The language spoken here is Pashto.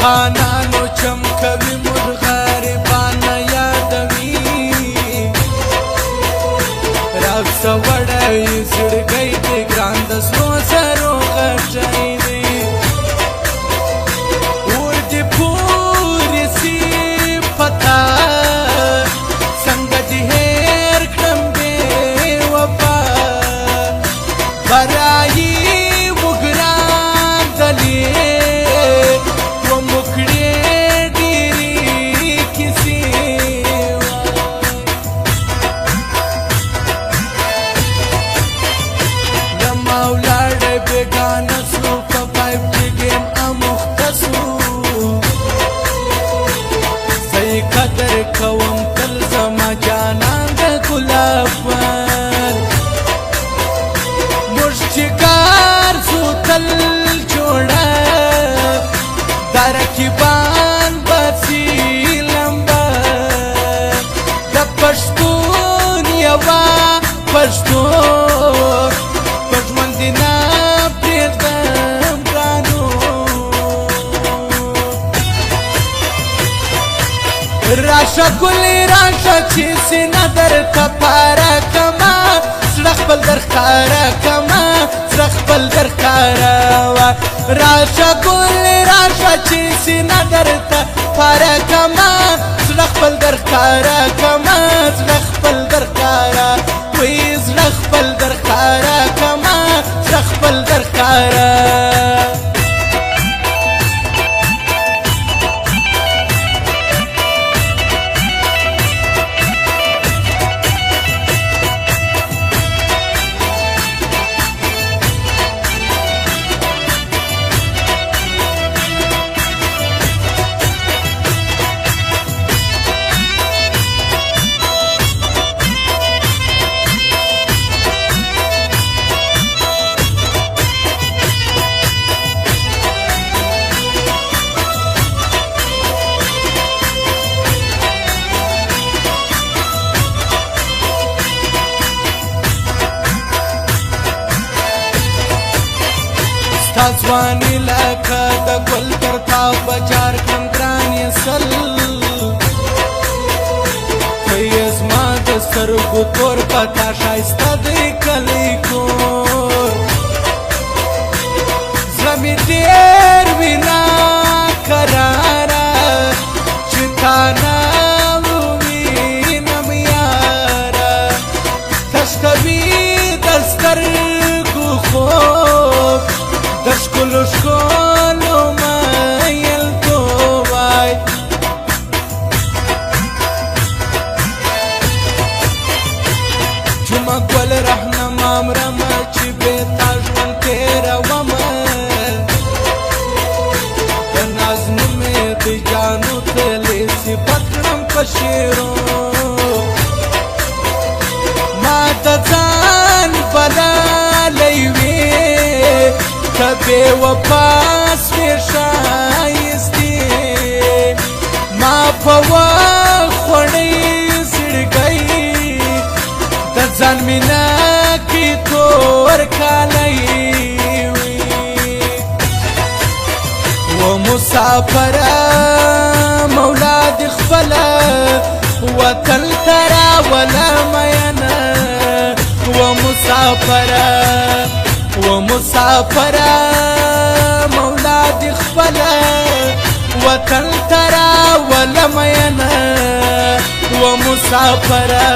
خانانو چمکوي موږ غریبانه یادوي راځه وړی زړګی دې ګران د سرو زرو غټی دی اور دې پورې سي پتا څنګه دې هېر کړم بې وفا برایي बेगाना so five G game अमुख्तसू सही कदर कवम कल जमा जाना गुलाब पर मुश्किकार सो तल जोड़ा दर की बान बसी लंबा द पश्तून यवा पश्तून पश्मंदिना राशा गुली राशा چې سینه درته پاره کما زړه خپل درښکاره کما زړه خپل درښکاره وه راشه ګلې راشه چې سینه درته پاره کما زړه خپل درښکاره کما زړه خپل درښکاره وی زړه خپل درښکاره کما زړه خپل درښکاره ځواني لکه د ګل تر تا بجار کړم ګران یې سل ته یې زما د سترګو تور په تا ښایسته دی کلی کور زړه مې ډېر وي ناقراره چې تا نه ووینم یاره تش کوي د سترګو خوب د ښکلو ښکلو میلتوب وای جمعه ګل رهنما مرمه چې بې تا ژوند تېرومه د نازنو مې د جانو تلې صفت کړم په شعرو ما د ځان بلالی وې ته بې وفا سوې ښایستې ما په وخوړی زړګی د ځان مینه کې تور کالی وي و مسافره مولا دې خپله وطن ته راوله مینه و مسافره ومسافره مولا دې خپله وطن ته راوله مینه ومسافره